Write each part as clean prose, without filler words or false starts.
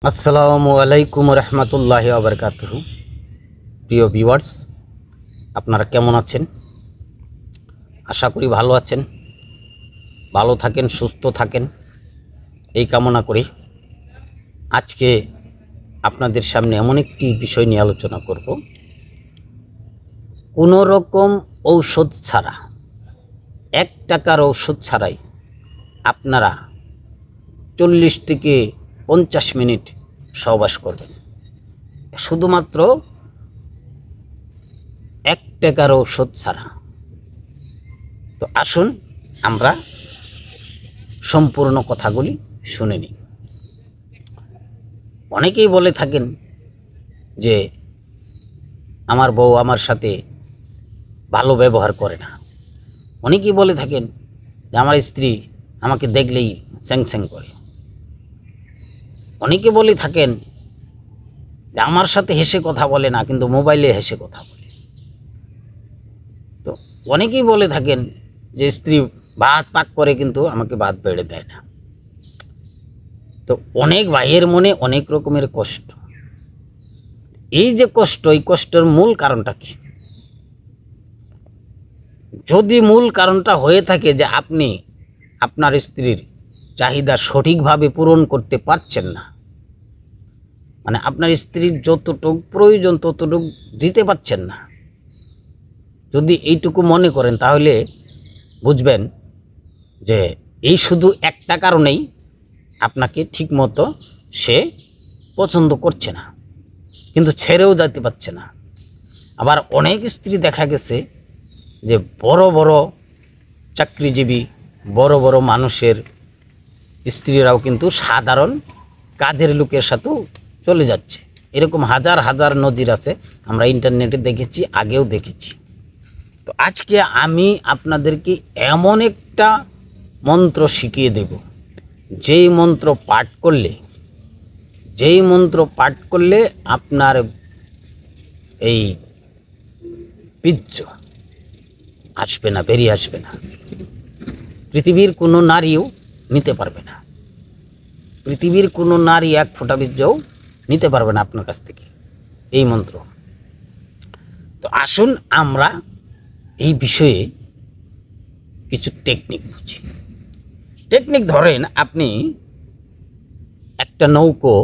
আসসালামু আলাইকুম রহমতুল্লাহি ওয়া বারাকাতুহু। প্রিয় ভিউয়ার্স, আপনারা কেমন আছেন? আশা করি ভালো আছেন। ভালো থাকেন, সুস্থ থাকেন, এই কামনা করি। আজকে আপনাদের সামনে এমন একটি বিষয় নিয়ে আলোচনা করব। কোনো রকম ঔষধ ছাড়া, 1 টাকার ঔষধ ছাড়াই আপনারা 40 থেকে 50 মিনিট সহবাস করবেন, শুধুমাত্র 1 টাকার ঔষধ ছাড়া। তো আসুন আমরা সম্পূর্ণ কথাগুলি শুনে নিই। অনেকেই বলে থাকেন যে আমার বউ আমার সাথে ভালো ব্যবহার করে না। অনেকেই বলে থাকেন যে আমার স্ত্রী আমাকে দেখলেই স্যাং স্যাং করে। অনেকে বলে থাকেন যে আমার সাথে হেসে কথা বলে না, কিন্তু মোবাইলে হেসে কথা বলে। তো অনেকেই বলে থাকেন যে স্ত্রী ভাত পাক করে কিন্তু আমাকে ভাত বেড়ে দেয় না। তো অনেক ভাইয়ের মনে অনেক রকমের কষ্ট। এই যে কষ্ট, এই কষ্টের মূল কারণটা কি? যদি মূল কারণটা হয়ে থাকে যে আপনি আপনার স্ত্রীর চাহিদা সঠিকভাবে পূরণ করতে পারছেন না, মানে আপনার স্ত্রীর যতটুকু প্রয়োজন ততটুকু দিতে পারছেন না, যদি এইটুকু মনে করেন, তাহলে বুঝবেন যে এই শুধু একটা কারণেই আপনাকে ঠিকমতো সে পছন্দ করছে না, কিন্তু ছেড়েও যেতে পারছে না। আবার অনেক স্ত্রী দেখা গেছে যে বড় বড় চাকরিজীবী, বড় বড় মানুষের স্ত্রীরাও কিন্তু সাধারণ কাজের লোকের সাথেও চলে যাচ্ছে। এরকম হাজার হাজার নজির আছে, আমরা ইন্টারনেটে দেখেছি, আগেও দেখেছি। তো আজকে আমি আপনাদেরকে এমন একটা মন্ত্র শিখিয়ে দেব, যেই মন্ত্র পাঠ করলে আপনার এই বীর্য আসবে না, বেরিয়ে আসবে না। পৃথিবীর কোনো নারীও নিতে পারবে না, পৃথিবীর কোনো নারী 1 ফোঁটা বীর্যও নিতে পারবে না আপনার কাছ থেকে এই মন্ত্র। তো আসুন আমরা এই বিষয়ে কিছু টেকনিক বুঝি। টেকনিক ধরেন, আপনি একটা নৌকো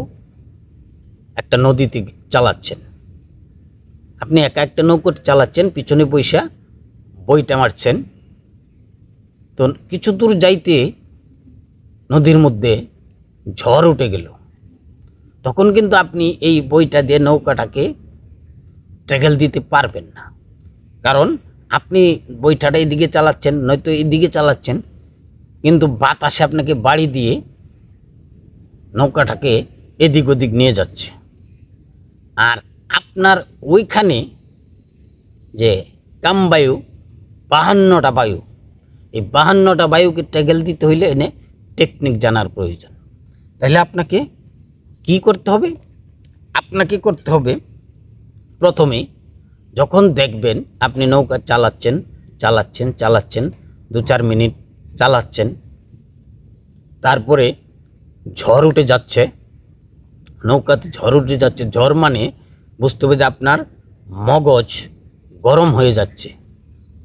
একটা নদীতে চালাচ্ছেন, আপনি একা একটা নৌকো চালাচ্ছেন, পিছনে বৈশা বইটা মারছেন। তো কিছু দূর যাইতে নদীর মধ্যে ঝড় উঠে গেল, তখন কিন্তু আপনি এই বইটা দিয়ে নৌকাটাকে ট্যাকেল দিতে পারবেন না, কারণ আপনি বইটাটা এদিকে চালাচ্ছেন, নয়তো এদিকে চালাচ্ছেন, কিন্তু বাতাসে আপনাকে বাড়ি দিয়ে নৌকাটাকে এদিক ওদিক নিয়ে যাচ্ছে। আর আপনার ওইখানে যে কামবায়ু 52টা বায়ু, এই 52টা বায়ুকে ট্যাকেল দিতে হইলে এনে টেকনিক জানার প্রয়োজন। তাহলে আপনাকে কি করতে হবে? আপনাকে করতে হবে, প্রথমে যখন দেখবেন আপনি নৌকা চালাচ্ছেন 2-4 মিনিট চালাচ্ছেন, তারপরে ঝড় উঠে যাচ্ছে, নৌকাতে ঝড় উঠে যাচ্ছে, ঝড় মানে বুঝতে হবে যে আপনার মগজ গরম হয়ে যাচ্ছে,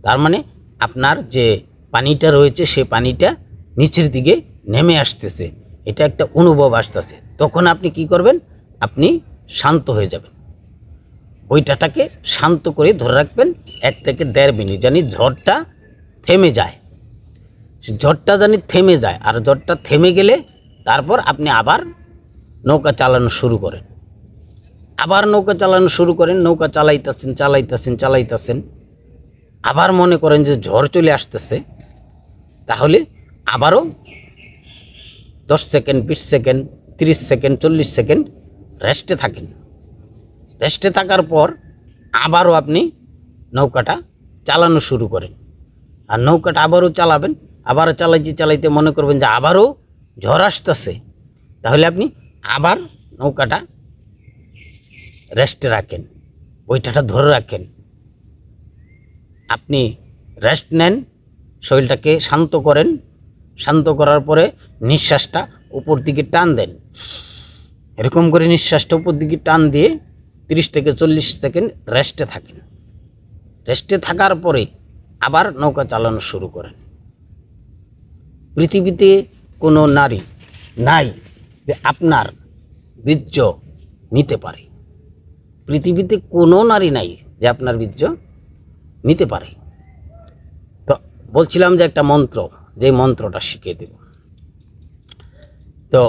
তার মানে আপনার যে পানিটা রয়েছে সে পানিটা নিচের দিকে নেমে আসতেছে, এটা একটা অনুভব আসতেছে। তখন আপনি কি করবেন? আপনি শান্ত হয়ে যাবেন, বইটাটাকে শান্ত করে ধরে রাখবেন 1 থেকে 1.5 মিনিট, জানি ঝড়টা থেমে যায়। ঝড়টা জানি থেমে যায়, আর ঝড়টা থেমে গেলে তারপর আপনি আবার নৌকা চালানো শুরু করেন। নৌকা চালাইতেছেন, আবার মনে করেন যে ঝড় চলে আসতেছে, তাহলে আবারও 10 সেকেন্ড, 20 সেকেন্ড, 30 সেকেন্ড, 40 সেকেন্ড রেস্টে থাকেন। রেস্টে থাকার পর আবারও আপনি নৌকাটা চালানো শুরু করেন, আর নৌকাটা আবারও চালাবেন। আবারও চালাইতে মনে করবেন যে আবারও ঝড় আসতেছে, তাহলে আপনি আবার নৌকাটা রেস্টে রাখেন, বইটাটা ধরে রাখেন। আপনি রেস্ট নেন, শরীরটাকে শান্ত করেন, শান্ত করার পরে নিঃশ্বাসটা উপর দিকে টান দেন, এরকম করে নিঃশ্বাসটা উপর দিকে টান দিয়ে 30 থেকে 40 সেকেন্ড রেস্টে থাকেন। রেস্টে থাকার পরে আবার নৌকা চালানো শুরু করেন। পৃথিবীতে কোনো নারী নাই যে আপনার বীর্য নিতে পারে। পৃথিবীতে কোনো নারী নাই যে আপনার বীর্য নিতে পারে। তো বলছিলাম যে একটা মন্ত্র, যে মন্ত্রটা শিখিয়ে দেব। তো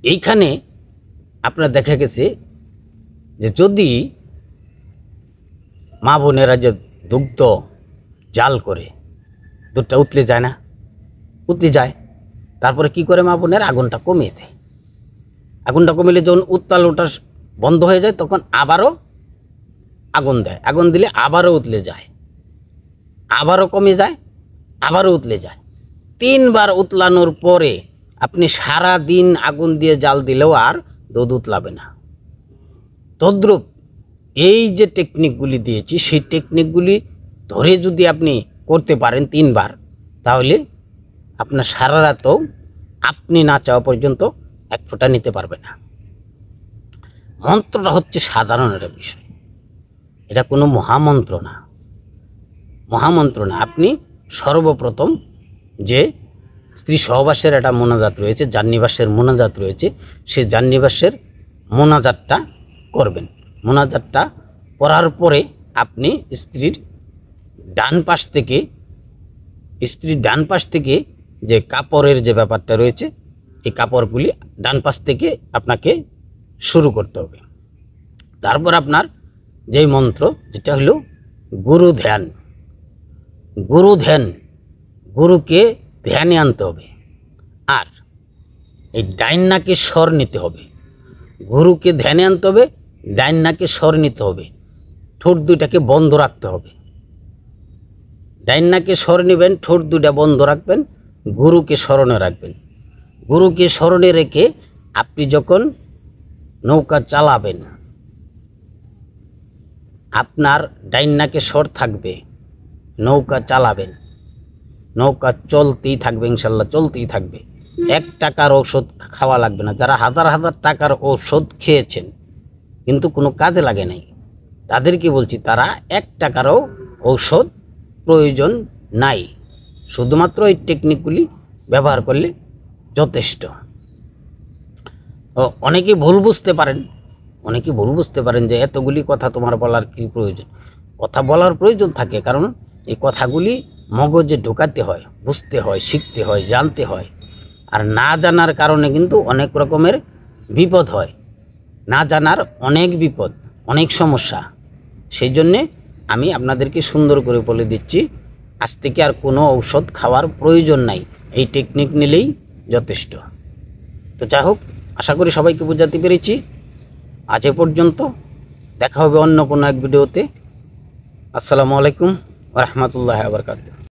এইখানে আপনার দেখা গেছে যে যদি মা বোনেরা যে দুগ্ধ জাল করে, দুধটা উতলে যায় না, উতলে যায়, তারপরে কি করে মা বোনের আগুনটা কমিয়ে দেয়। আগুনটা কমিলে যখন উত্তাল ওটা বন্ধ হয়ে যায় তখন আবারও আগুন দেয়। আগুন দিলে আবারও উতলে যায়, আবারও কমে যায়, আবারও উতলে যায়। 3 বার উতলানোর পরে আপনি সারা দিন আগুন দিয়ে জাল দিলেও আর দুধ উতলাবে না। তদ্রূপ এই যে টেকনিকগুলি দিয়েছি সেই টেকনিকগুলি ধরে যদি আপনি করতে পারেন 3 বার, তাহলে আপনার সারা রাতও আপনি না চাওয়া পর্যন্ত 1 ফোঁটা নিতে পারবে না। মন্ত্রটা হচ্ছে সাধারণ একটা বিষয়, এটা কোনো মহামন্ত্র না, মহামন্ত্র না। আপনি সর্বপ্রথম যে স্ত্রী সহবাসের একটা মোনাজাত রয়েছে, জান্নিবাসের মোনাজাত রয়েছে, সেই জান্নিবাসের মোনাজাতটা করবেন। মোনাজাতটা করার পরে আপনি স্ত্রীর ডান পাশ থেকে যে কাপড়ের যে ব্যাপারটা রয়েছে, এই কাপড়গুলি ডান পাশ থেকে আপনাকে শুরু করতে হবে। তারপর আপনার যেই মন্ত্র, যেটা হলো গুরু ধ্যান, গুরুকে ধ্যানে আনতে হবে। আর এই ডাইন নাকে স্বর নিতে হবে। গুরুকে ধ্যানে আনতে হবে, ডাইন নাকে স্বর নিতে হবে, ঠোঁট দুইটাকে বন্ধ রাখতে হবে। ডাইন নাকে স্বর নেবেন, ঠোঁট দুইটা বন্ধ রাখবেন, গুরুকে স্মরণে রাখবেন। গুরুকে স্মরণে রেখে আপনি যখন নৌকা চালাবেন, আপনার ডাইন নাকে স্বর থাকবে, নৌকা চালাবেন, নৌকা চলতেই থাকবে, ইনশাল্লাহ চলতেই থাকবে। 1 টাকার ঔষধ খাওয়া লাগবে না। যারা হাজার হাজার টাকার ঔষধ খেয়েছেন কিন্তু কোনো কাজে লাগে নাই, তাদেরকে বলছি তারা 1 টাকারও ঔষধ প্রয়োজন নাই, শুধুমাত্র এই টেকনিকগুলি ব্যবহার করলে যথেষ্ট। অনেকে ভুল বুঝতে পারেন যে এতগুলি কথা তোমার বলার কি প্রয়োজন। কথা বলার প্রয়োজন থাকে, কারণ এই কথাগুলি মগজে ঢোকাতে হয়, বুঝতে হয়, শিখতে হয়, জানতে হয়। আর না জানার কারণে কিন্তু অনেক রকমের বিপদ হয়, না জানার অনেক বিপদ, অনেক সমস্যা। সেই জন্যে আমি আপনাদেরকে সুন্দর করে বলে দিচ্ছি, আজ থেকে আর কোনো ঔষধ খাওয়ার প্রয়োজন নাই, এই টেকনিক নিলেই যথেষ্ট। তো যাই হোক, আশা করি সবাইকে বোঝাতে পেরেছি। আজ এ পর্যন্ত, দেখা হবে অন্য কোনো এক ভিডিওতে। আসসালামু আলাইকুম ওয়া রাহমাতুল্লাহি ওয়া বারাকাতুহু।